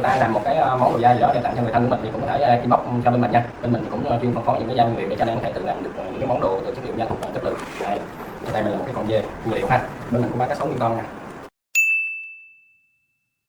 người ta làm một cái món đồ da gì đó để tặng cho người thân của mình thì cũng có thể inbox cho bên mình nha. Bên mình cũng chuyên phân phối những cái da nguyên liệu để cho anh em có thể tự làm được những cái món đồ từ chất liệu da thuộc chất lượng. Đây mình là một cái con dê nguyên liệu ha. Bên mình cũng bán cá sấu nguyên con nha.